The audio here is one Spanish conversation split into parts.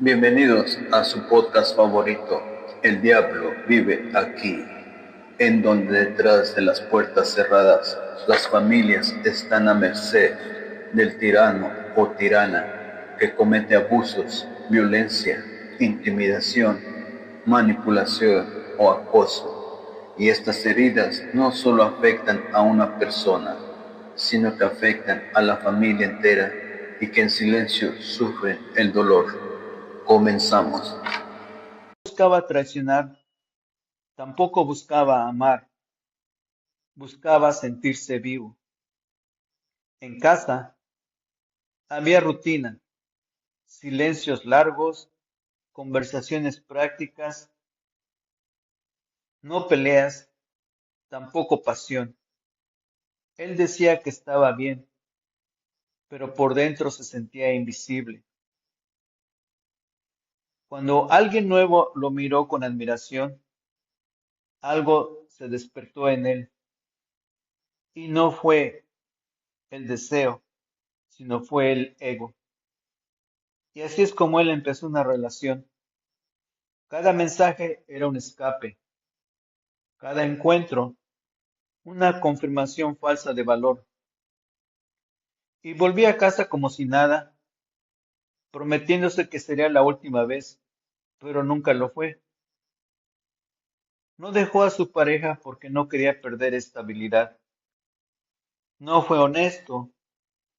Bienvenidos a su podcast favorito, El Diablo Vive Aquí, en donde detrás de las puertas cerradas las familias están a merced del tirano o tirana que comete abusos, violencia, intimidación, manipulación o acoso. Y estas heridas no solo afectan a una persona, sino que afectan a la familia entera y que en silencio sufren el dolor. Comenzamos. Buscaba traicionar, tampoco buscaba amar, buscaba sentirse vivo. En casa había rutina, silencios largos, conversaciones prácticas, no peleas, tampoco pasión. Él decía que estaba bien, pero por dentro se sentía invisible. Cuando alguien nuevo lo miró con admiración, algo se despertó en él, y no fue el deseo, sino fue el ego. Y así es como él empezó una relación. Cada mensaje era un escape, cada encuentro una confirmación falsa de valor. Y volví a casa como si nada, prometiéndose que sería la última vez, pero nunca lo fue. No dejó a su pareja porque no quería perder estabilidad. No fue honesto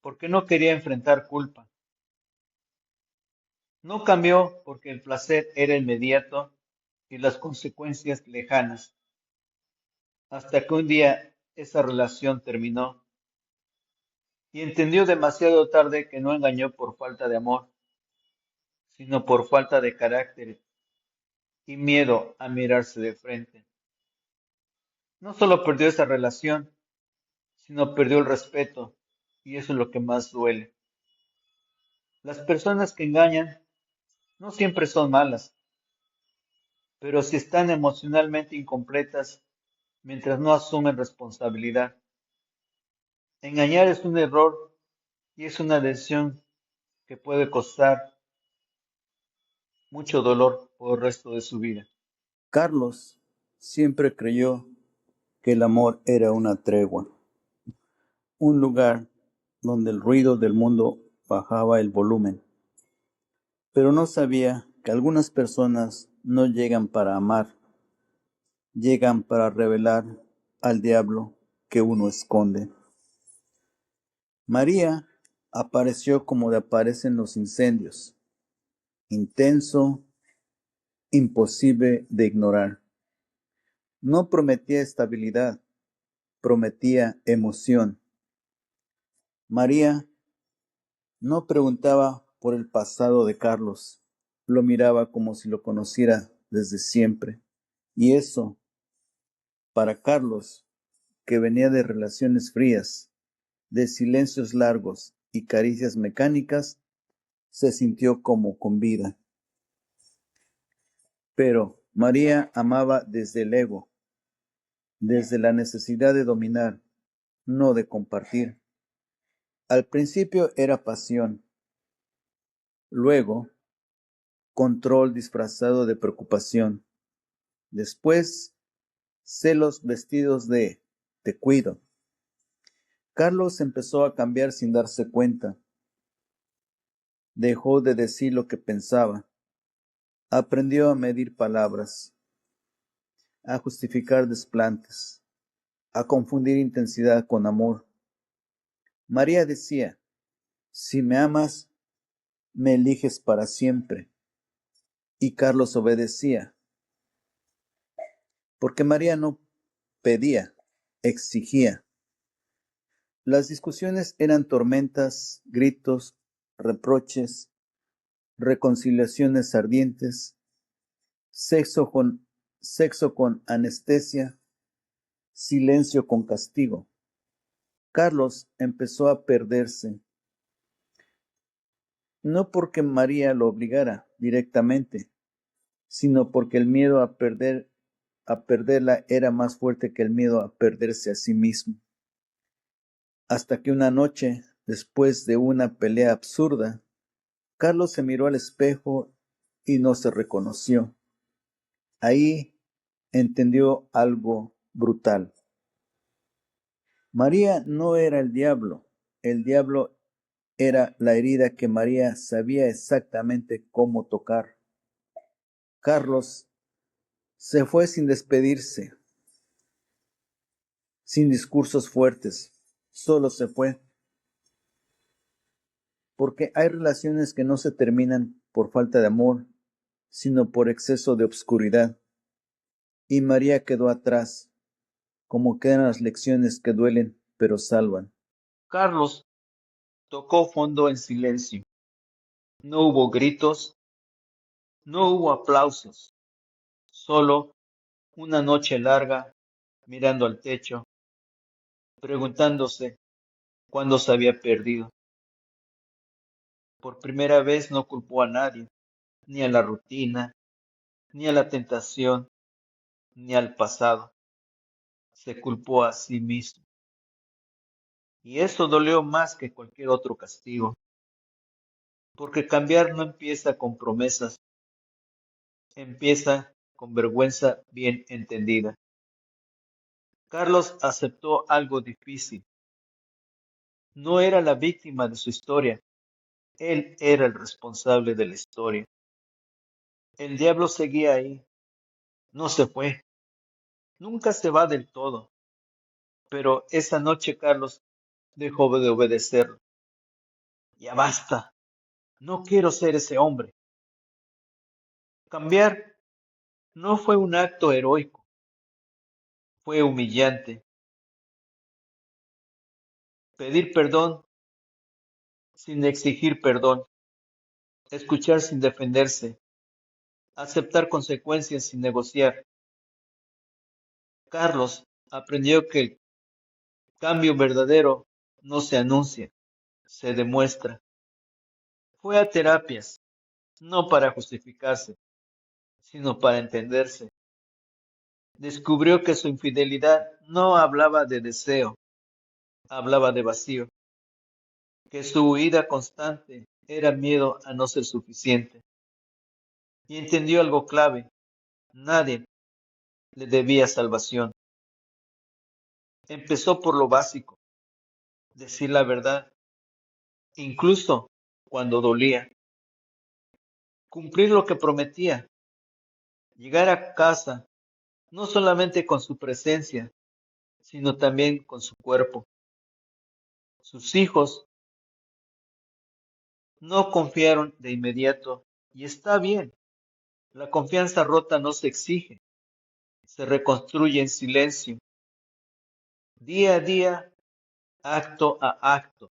porque no quería enfrentar culpa. No cambió porque el placer era inmediato y las consecuencias lejanas, hasta que un día esa relación terminó y entendió demasiado tarde que no engañó por falta de amor, sino por falta de carácter y miedo a mirarse de frente. No solo perdió esa relación, sino perdió el respeto, y eso es lo que más duele. Las personas que engañan no siempre son malas, pero si están emocionalmente incompletas mientras no asumen responsabilidad. Engañar es un error y es una decisión que puede costar mucho dolor por el resto de su vida. Carlos siempre creyó que el amor era una tregua, un lugar donde el ruido del mundo bajaba el volumen, pero no sabía que algunas personas no llegan para amar, llegan para revelar al diablo que uno esconde. María apareció como aparecen los incendios, intenso, imposible de ignorar. No prometía estabilidad, prometía emoción. María no preguntaba por el pasado de Carlos, lo miraba como si lo conociera desde siempre. Y eso, para Carlos, que venía de relaciones frías, de silencios largos y caricias mecánicas, se sintió como con vida. Pero María amaba desde el ego, desde la necesidad de dominar, no de compartir. Al principio era pasión, luego control disfrazado de preocupación. Después, celos vestidos de te cuido. Carlos empezó a cambiar sin darse cuenta. Dejó de decir lo que pensaba. Aprendió a medir palabras, a justificar desplantes, a confundir intensidad con amor. María decía, si me amas, me eliges para siempre. Y Carlos obedecía, porque María no pedía, exigía. Las discusiones eran tormentas, gritos, reproches, reconciliaciones ardientes, sexo con, sexo con anestesia, silencio con castigo. Carlos empezó a perderse, no porque María lo obligara directamente, sino porque el miedo a perderla era más fuerte que el miedo a perderse a sí mismo. Hasta que una noche, después de una pelea absurda, Carlos se miró al espejo y no se reconoció. Ahí entendió algo brutal. María no era el diablo era la herida que María sabía exactamente cómo tocar. Carlos se fue sin despedirse, sin discursos fuertes, solo se fue. Porque hay relaciones que no se terminan por falta de amor, sino por exceso de obscuridad. Y María quedó atrás, como quedan las lecciones que duelen pero salvan. Carlos tocó fondo en silencio. No hubo gritos, no hubo aplausos, solo una noche larga mirando al techo, preguntándose cuándo se había perdido. Por primera vez no culpó a nadie, ni a la rutina, ni a la tentación, ni al pasado. Se culpó a sí mismo. Y eso dolió más que cualquier otro castigo, porque cambiar no empieza con promesas, empieza con vergüenza bien entendida. Carlos aceptó algo difícil. No era la víctima de su historia, él era el responsable de la historia. El diablo seguía ahí, no se fue, nunca se va del todo, pero esa noche Carlos dejó de obedecerlo. Ya basta, no quiero ser ese hombre. Cambiar no fue un acto heroico, fue humillante. Pedir perdón sin exigir perdón, escuchar sin defenderse, aceptar consecuencias sin negociar. Carlos aprendió que el cambio verdadero no se anuncia, se demuestra. Fue a terapias, no para justificarse, sino para entenderse. Descubrió que su infidelidad no hablaba de deseo, hablaba de vacío, que su huida constante era miedo a no ser suficiente. Y entendió algo clave, nadie le debía salvación. Empezó por lo básico, decir la verdad, incluso cuando dolía, cumplir lo que prometía, llegar a casa no solamente con su presencia, sino también con su cuerpo. Sus hijos no confiaron de inmediato, y está bien. La confianza rota no se exige, se reconstruye en silencio, día a día, acto a acto.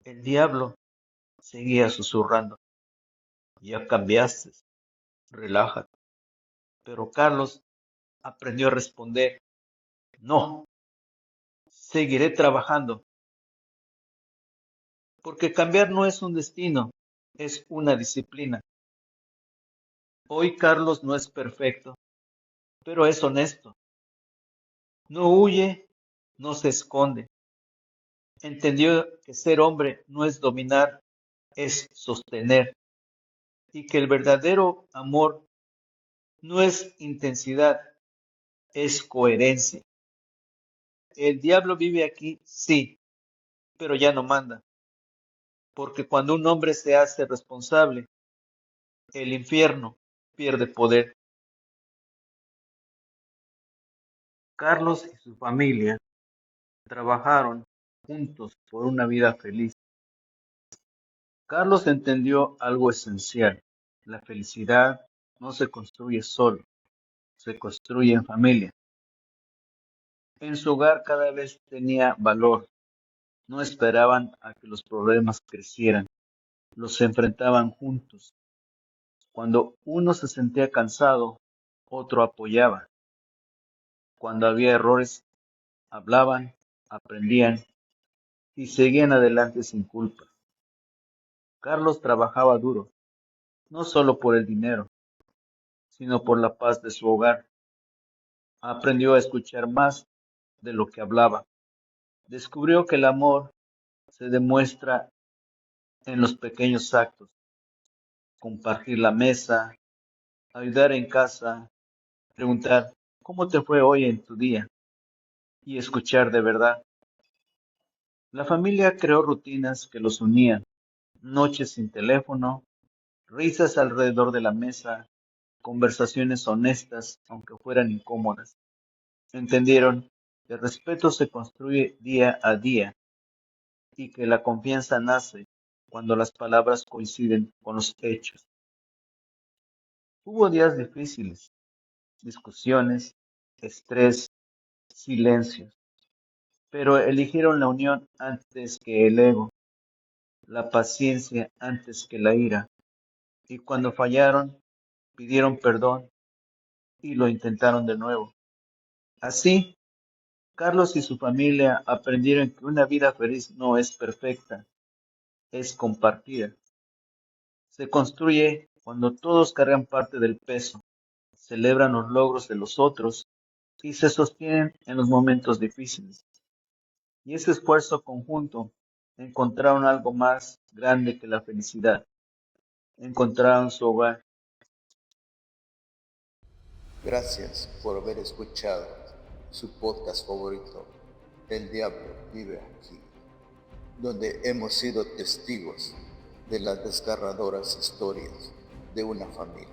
El diablo seguía susurrando, ya cambiaste, relájate. Pero Carlos aprendió a responder, no, seguiré trabajando, porque cambiar no es un destino, es una disciplina. Hoy Carlos no es perfecto, pero es honesto. No huye, no se esconde. Entendió que ser hombre no es dominar, es sostener, y que el verdadero amor no es intensidad, es coherencia. El diablo vive aquí, sí, pero ya no manda, porque cuando un hombre se hace responsable, el infierno pierde poder. Carlos y su familia trabajaron juntos por una vida feliz. Carlos entendió algo esencial. La felicidad no se construye solo, se construye en familia. En su hogar cada vez tenía valor. No esperaban a que los problemas crecieran, los enfrentaban juntos. Cuando uno se sentía cansado, otro apoyaba. Cuando había errores, hablaban, aprendían y seguían adelante sin culpa. Carlos trabajaba duro, no solo por el dinero, sino por la paz de su hogar. Aprendió a escuchar más de lo que hablaba. Descubrió que el amor se demuestra en los pequeños actos, compartir la mesa, ayudar en casa, preguntar cómo te fue hoy en tu día y escuchar de verdad. La familia creó rutinas que los unían, noches sin teléfono, risas alrededor de la mesa, conversaciones honestas, aunque fueran incómodas. Entendieron que el respeto se construye día a día y que la confianza nace cuando las palabras coinciden con los hechos. Hubo días difíciles, discusiones, estrés, silencios, pero eligieron la unión antes que el ego, la paciencia antes que la ira, y cuando fallaron, pidieron perdón y lo intentaron de nuevo. Así, Carlos y su familia aprendieron que una vida feliz no es perfecta, es compartida. Se construye cuando todos cargan parte del peso, celebran los logros de los otros y se sostienen en los momentos difíciles. Y ese esfuerzo conjunto encontraron algo más grande que la felicidad. Encontraron su hogar. Gracias por haber escuchado su podcast favorito, El Diablo Vive Aquí, donde hemos sido testigos de las desgarradoras historias de una familia.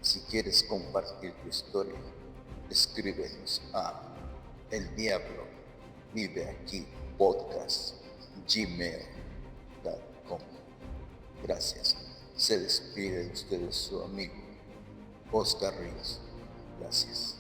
Si quieres compartir tu historia, escríbenos a El Diablo Vive Aquí podcast gmail.com. Gracias. Se despide de ustedes su amigo Oscar Ríos. Gracias.